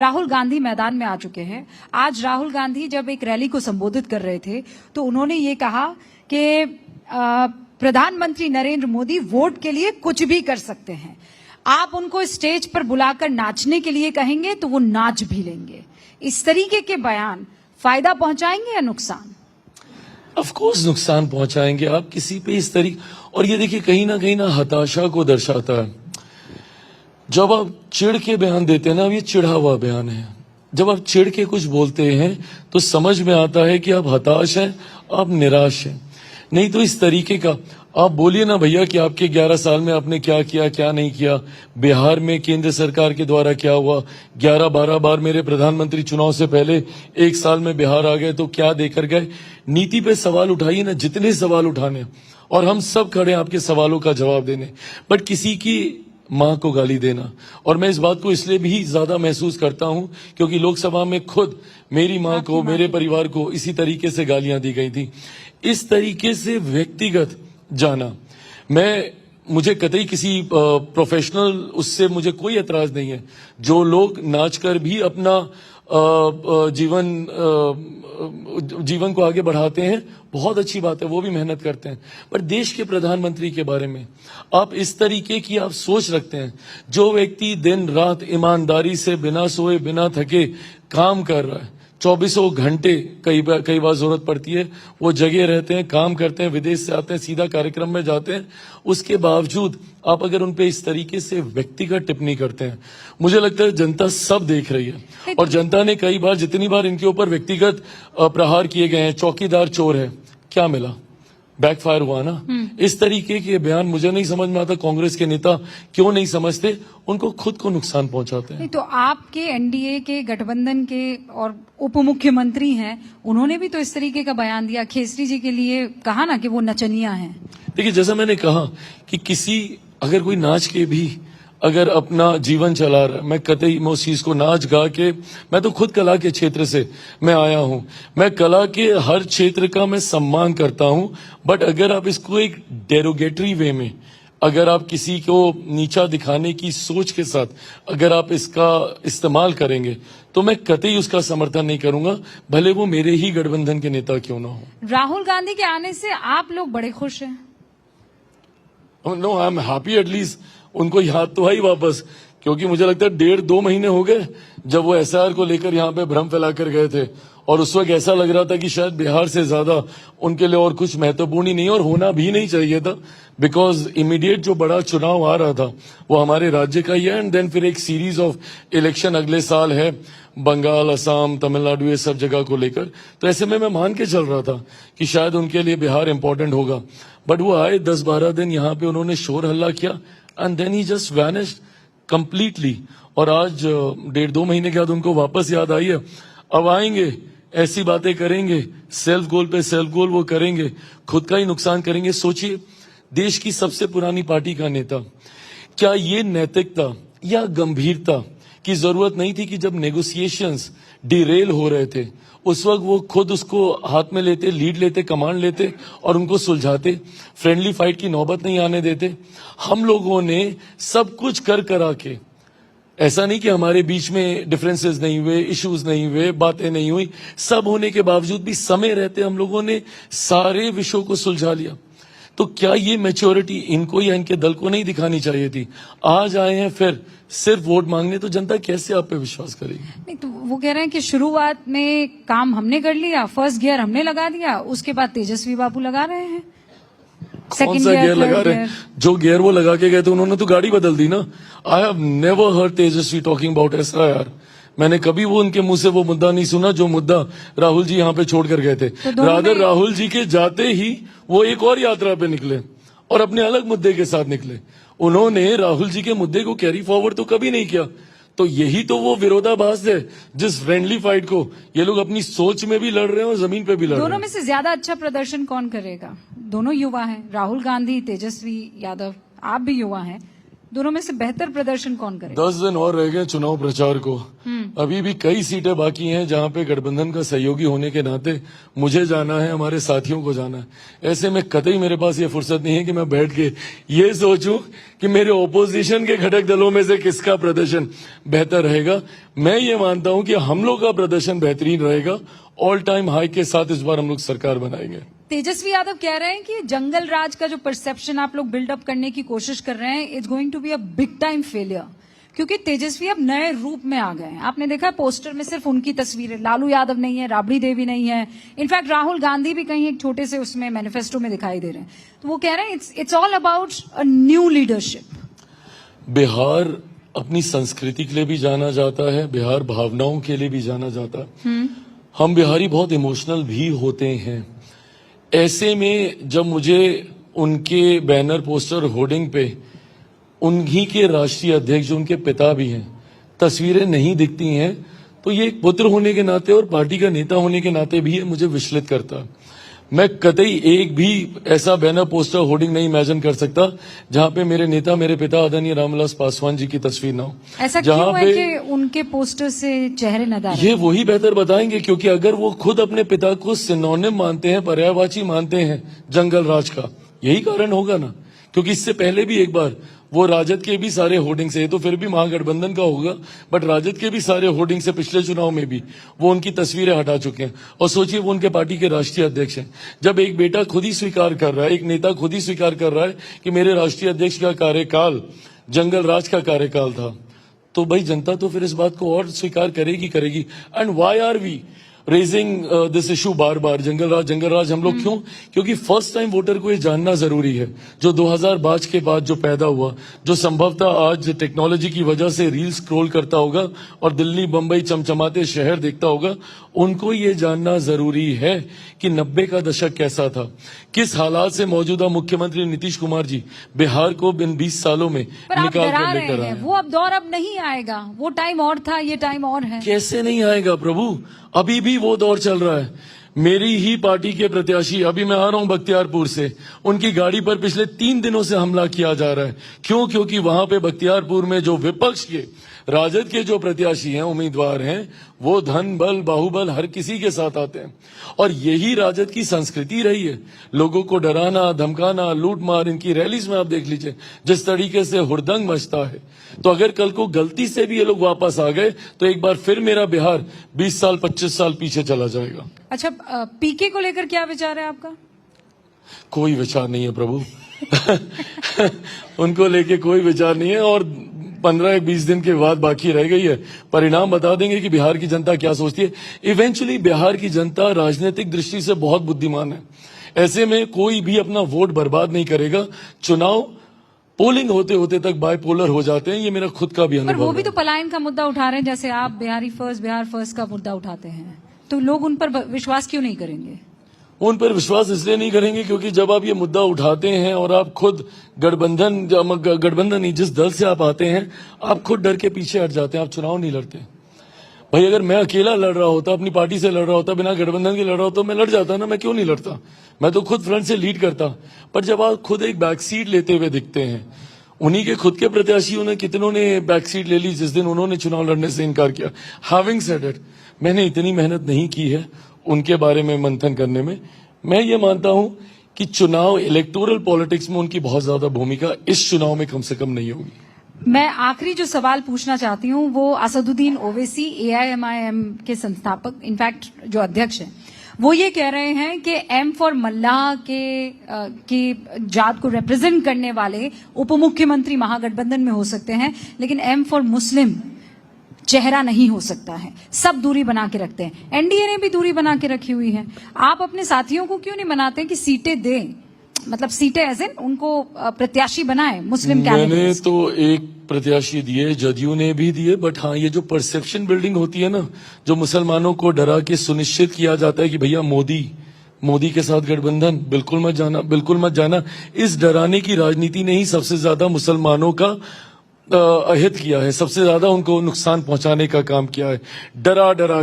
राहुल गांधी मैदान में आ चुके हैं। आज राहुल गांधी जब एक रैली को संबोधित कर रहे थे तो उन्होंने ये कहा कि प्रधानमंत्री नरेंद्र मोदी वोट के लिए कुछ भी कर सकते हैं। आप उनको स्टेज पर बुलाकर नाचने के लिए कहेंगे तो वो नाच भी लेंगे। इस तरीके के बयान फायदा पहुंचाएंगे या नुकसान? ऑफ कोर्स नुकसान पहुंचाएंगे आप किसी पे इस तरीके। और ये देखिए कहीं ना हताशा को दर्शाता है। जब आप चिढ़ के बयान देते हैं ना, अब ये चिढ़ा हुआ बयान है। जब आप चिढ़ के कुछ बोलते हैं तो समझ में आता है कि आप हताश हैं, आप निराश हैं। नहीं तो इस तरीके का आप बोलिए ना भैया कि आपके 11 साल में आपने क्या किया क्या नहीं किया। बिहार में केंद्र सरकार के द्वारा क्या हुआ, 11-12 बार मेरे प्रधानमंत्री चुनाव से पहले 1 साल में बिहार आ गए तो क्या देकर गए। नीति पे सवाल उठाइए ना, जितने सवाल उठाने, और हम सब खड़े हैं आपके सवालों का जवाब देने। बट किसी की मां को गाली देना, और मैं इस बात को इसलिए भी ज्यादा महसूस करता हूं क्योंकि लोकसभा में खुद मेरी मां को, मेरे परिवार को इसी तरीके से गालियां दी गई थी। इस तरीके से व्यक्तिगत जाना, मुझे कतई किसी प्रोफेशनल उससे मुझे कोई एतराज नहीं है। जो लोग नाचकर भी अपना जीवन को आगे बढ़ाते हैं, बहुत अच्छी बात है, वो भी मेहनत करते हैं। पर देश के प्रधानमंत्री के बारे में आप इस तरीके की आप सोच रखते हैं। जो व्यक्ति दिन रात ईमानदारी से बिना सोए बिना थके काम कर रहा है, 24 घंटे कई बार जरूरत पड़ती है, वो जगह रहते हैं, काम करते हैं, विदेश से आते हैं, सीधा कार्यक्रम में जाते हैं। उसके बावजूद आप अगर उन पे इस तरीके से व्यक्तिगत टिप्पणी करते हैं, मुझे लगता है जनता सब देख रही है। और जनता ने कई बार, जितनी बार इनके ऊपर व्यक्तिगत प्रहार किए गए हैं, चौकीदार चोर है, क्या मिला? बैकफायर हुआ ना। इस तरीके के बयान मुझे नहीं समझ में आता कांग्रेस के नेता क्यों नहीं समझते, उनको खुद को नुकसान पहुंचाते हैं। नहीं तो आपके एनडीए के गठबंधन के और उप मुख्यमंत्री हैं, उन्होंने भी तो इस तरीके का बयान दिया। खेसरी जी के लिए कहा ना कि वो नचनिया हैं। देखिए, जैसा मैंने कहा कि अगर कोई नाच के भी अगर अपना जीवन चला रहा है, मैं कतई मैं उस चीज को नाच गा के, मैं तो खुद कला के क्षेत्र से मैं आया हूं, मैं कला के हर क्षेत्र का मैं सम्मान करता हूं। बट अगर आप इसको एक डेरोगेटरी वे में, अगर आप किसी को नीचा दिखाने की सोच के साथ अगर आप इसका इस्तेमाल करेंगे तो मैं कतई उसका समर्थन नहीं करूंगा, भले वो मेरे ही गठबंधन के नेता क्यों ना हो। राहुल गांधी के आने से आप लोग बड़े खुश हैं? No, I am happy. At least उनको याद तो आई वापस, क्योंकि मुझे लगता है 1.5-2 महीने हो गए जब वो एसआईआर को लेकर यहाँ पे भ्रम फैलाकर गए थे, और उस वक्त ऐसा लग रहा था कि शायद बिहार से ज्यादा उनके लिए और कुछ महत्वपूर्ण ही नहीं और होना भी नहीं चाहिए था। बिकॉज इमीडिएट जो बड़ा चुनाव आ रहा था वो हमारे राज्य का ही है, एंड देन फिर एक सीरीज ऑफ इलेक्शन अगले साल है, बंगाल, असम, तमिलनाडु, ये सब जगह को लेकर। तो ऐसे में मैं मान के चल रहा था कि शायद उनके लिए बिहार इंपॉर्टेंट होगा। बट वो आए 10-12 दिन यहाँ पे, उन्होंने शोर हल्ला किया, and then he just vanished completely. और आज 1.5-2 महीने के बाद उनको वापस याद आई है। अब आएंगे, ऐसी बातें करेंगे, सेल्फ गोल पे सेल्फ गोल वो करेंगे, खुद का ही नुकसान करेंगे। सोचिए, देश की सबसे पुरानी पार्टी का नेता, क्या ये नैतिकता या गंभीरता की जरूरत नहीं थी कि जब नेगोशिएशंस डिरेल हो रहे थे उस वक्त वो खुद उसको हाथ में लेते, लीड लेते, कमांड लेते और उनको सुलझाते, फ्रेंडली फाइट की नौबत नहीं आने देते। हम लोगों ने सब कुछ करा के, ऐसा नहीं कि हमारे बीच में डिफरेंसेस नहीं हुए, इश्यूज नहीं हुए, बातें नहीं हुई, सब होने के बावजूद भी समय रहते हम लोगों ने सारे विषयों को सुलझा लिया। तो क्या ये मैच्योरिटी इनको या इनके दल को नहीं दिखानी चाहिए थी? आज आए हैं फिर सिर्फ वोट मांगने, तो जनता कैसे आप पे विश्वास करेगी? नहीं तो वो कह रहे हैं कि शुरुआत में काम हमने कर लिया, फर्स्ट गियर हमने लगा दिया, उसके बाद तेजस्वी बाबू लगा रहे हैं कौन सा गियर लगा रहे हैं? जो गियर वो लगा के गए थे उन्होंने तो गाड़ी बदल दी ना। I have never heard Tejashwi talking about SIR. मैंने कभी वो उनके मुंह से वो मुद्दा नहीं सुना जो मुद्दा राहुल जी यहाँ पे छोड़कर गए थे। रादर राहुल जी के जाते ही वो एक और यात्रा पे निकले और अपने अलग मुद्दे के साथ निकले। उन्होंने राहुल जी के मुद्दे को कैरी फॉरवर्ड तो कभी नहीं किया। तो यही तो वो विरोधाभास है जिस फ्रेंडली फाइट को ये लोग अपनी सोच में भी लड़ रहे हैं और जमीन पे भी लड़ रहे हैं। दोनों में से ज्यादा अच्छा प्रदर्शन कौन करेगा? दोनों युवा हैं, राहुल गांधी, तेजस्वी यादव, आप भी युवा हैं, दोनों में से बेहतर प्रदर्शन कौन करे? 10 दिन और रह गए चुनाव प्रचार को। अभी भी कई सीटें बाकी हैं जहां पे गठबंधन का सहयोगी होने के नाते मुझे जाना है, हमारे साथियों को जाना है। ऐसे में कतई मेरे पास ये फुर्सत नहीं है कि मैं बैठ के ये सोचूं कि मेरे ओपोजिशन के घटक दलों में से किसका प्रदर्शन बेहतर रहेगा। मैं ये मानता हूं कि हम लोग का प्रदर्शन बेहतरीन रहेगा। ऑल टाइम हाई के साथ इस बार हम लोग सरकार बनाएंगे। तेजस्वी यादव कह रहे हैं कि जंगल राज का जो परसेप्शन आप लोग बिल्डअप करने की कोशिश कर रहे हैं, it's going to be a big time failure, क्योंकि तेजस्वी अब नए रूप में आ गए हैं। आपने देखा पोस्टर में सिर्फ उनकी तस्वीरें, लालू यादव नहीं है, राबड़ी देवी नहीं है, इनफैक्ट राहुल गांधी भी कहीं एक छोटे से उसमें मैनिफेस्टो में दिखाई दे रहे हैं। तो वो कह रहे हैं it's all about a new leadership. Bihar अपनी संस्कृति के लिए भी जाना जाता है, बिहार भावनाओं के लिए भी जाना जाता है। हम बिहारी बहुत इमोशनल भी होते हैं। ऐसे में जब मुझे उनके बैनर, पोस्टर, होर्डिंग पे उन्हीं के राष्ट्रीय अध्यक्ष जो उनके पिता भी हैं तस्वीरें नहीं दिखती हैं, तो ये एक पुत्र होने के नाते और पार्टी का नेता होने के नाते भी ये मुझे विचलित करता। मैं कतई एक भी ऐसा बैनर, पोस्टर, होर्डिंग नहीं इमेजिन कर सकता जहां पे मेरे नेता, मेरे पिता आदरणीय रामविलास पासवान जी की तस्वीर ना हो। ऐसा क्यों है कि उनके पोस्टर से चेहरे नजर आ रहे हैं? ये वही बेहतर बताएंगे, क्योंकि अगर वो खुद अपने पिता को सिनोनिम मानते हैं, पर्यायवाची मानते हैं जंगल राज का, यही कारण होगा ना। क्योंकि इससे पहले भी एक बार वो राजद के भी सारे होर्डिंग से, तो फिर भी महागठबंधन का होगा, बट राजद के भी सारे होर्डिंग से पिछले चुनाव में भी वो उनकी तस्वीरें हटा चुके हैं। और सोचिए वो उनके पार्टी के राष्ट्रीय अध्यक्ष हैं। जब एक बेटा खुद ही स्वीकार कर रहा है, एक नेता खुद ही स्वीकार कर रहा है कि मेरे राष्ट्रीय अध्यक्ष का कार्यकाल जंगल राज का कार्यकाल था, तो भाई जनता तो फिर इस बात को और स्वीकार करेगी। And why are we raising this issue बार बार, जंगल राज हम लोग क्यों? क्योंकि फर्स्ट टाइम वोटर को ये जानना जरूरी है, जो 2005 के बाद जो पैदा हुआ, जो संभवतः आज टेक्नोलॉजी की वजह से रील स्क्रॉल करता होगा और दिल्ली, बंबई चमचमाते शहर देखता होगा, उनको ये जानना जरूरी है कि 90 का दशक कैसा था, किस हालात से मौजूदा मुख्यमंत्री नीतीश कुमार जी बिहार को इन 20 सालों में निकाल कर लेकर आए। वो अब दौर अब नहीं आएगा, वो टाइम और था, ये टाइम और है। कैसे नहीं आएगा प्रभु, अभी भी वो दौर चल रहा है। मेरी ही पार्टी के प्रत्याशी, अभी मैं आ रहा हूं बख्तियारपुर से, उनकी गाड़ी पर पिछले 3 दिनों से हमला किया जा रहा है। क्यों? क्योंकि वहां पे बख्तियारपुर में जो विपक्ष के, राजद के जो प्रत्याशी हैं, उम्मीदवार हैं, वो धन बल, बाहुबल हर किसी के साथ आते हैं। और यही राजद की संस्कृति रही है, लोगों को डराना, धमकाना, लूट मार। इनकी रैलीज में आप देख लीजिए जिस तरीके से हुड़दंग मचता है। तो अगर कल को गलती से भी ये लोग वापस आ गए तो एक बार फिर मेरा बिहार 20 साल 25 साल पीछे चला जाएगा। अच्छा, पीके को लेकर क्या विचार है आपका? कोई विचार नहीं है प्रभु उनको लेके कोई विचार नहीं है। और 15-20 दिन के बाद बाकी रह गई है, परिणाम बता देंगे कि बिहार की जनता क्या सोचती है। इवेंचुअली बिहार की जनता राजनीतिक दृष्टि से बहुत बुद्धिमान है। ऐसे में कोई भी अपना वोट बर्बाद नहीं करेगा। चुनाव पोलिंग होते होते तक बाइपोलर हो जाते हैं, ये मेरा खुद का भी अनुभव है। पर वो भी तो पलायन का मुद्दा उठा रहे हैं, जैसे आप बिहार फर्स्ट का मुद्दा उठाते हैं, तो लोग उन पर विश्वास क्यों नहीं करेंगे? उन पर विश्वास इसलिए नहीं करेंगे क्योंकि जब आप ये मुद्दा उठाते हैं और आप खुद गठबंधन नहीं, जिस दल से आप आते हैं, आप खुद डर के पीछे हट जाते हैं, आप चुनाव नहीं लड़ते। भाई अगर मैं अकेला लड़ रहा होता, अपनी पार्टी से लड़ रहा होता, बिना गठबंधन के लड़ रहा होता, मैं लड़ जाता ना, मैं क्यों नहीं लड़ता? मैं तो खुद फ्रंट से लीड करता। पर जब आप खुद एक बैक सीट लेते हुए दिखते हैं, उन्हीं के खुद के प्रत्याशियों ने कितनों ने बैक सीट ले ली जिस दिन उन्होंने चुनाव लड़ने से इनकार किया। हैविंग सेड इट, मैंने इतनी मेहनत नहीं की है उनके बारे में मंथन करने में। मैं ये मानता हूं कि चुनाव, इलेक्टोरल पॉलिटिक्स में उनकी बहुत ज्यादा भूमिका इस चुनाव में कम से कम नहीं होगी। मैं आखिरी जो सवाल पूछना चाहती हूं वो असदुद्दीन ओवैसी, AIMIM के संस्थापक, इनफैक्ट जो अध्यक्ष हैं, वो ये कह रहे हैं कि एम फॉर मल्लाह की जात को रिप्रेजेंट करने वाले उप मुख्यमंत्री महागठबंधन में हो सकते हैं, लेकिन एम फॉर मुस्लिम चेहरा नहीं हो सकता है। सब दूरी बना के रखते हैं। एनडीए ने भी दूरी बना के रखी हुई है। आप अपने साथियों को क्यों नहीं मनाते कि सीटें दें, मतलब सीटें एज इन उनको प्रत्याशी बनाए मुस्लिम कैंडिडेट? मैंने तो एक प्रत्याशी दिए, जदयू ने भी दिए, बट हाँ ये जो परसेप्शन बिल्डिंग होती है ना, जो मुसलमानों को डरा के सुनिश्चित किया जाता है कि भैया मोदी के साथ गठबंधन, बिल्कुल मत जाना, इस डराने की राजनीति ने ही सबसे ज्यादा मुसलमानों का अहित किया है, सबसे ज्यादा उनको नुकसान पहुंचाने का काम किया है। डरा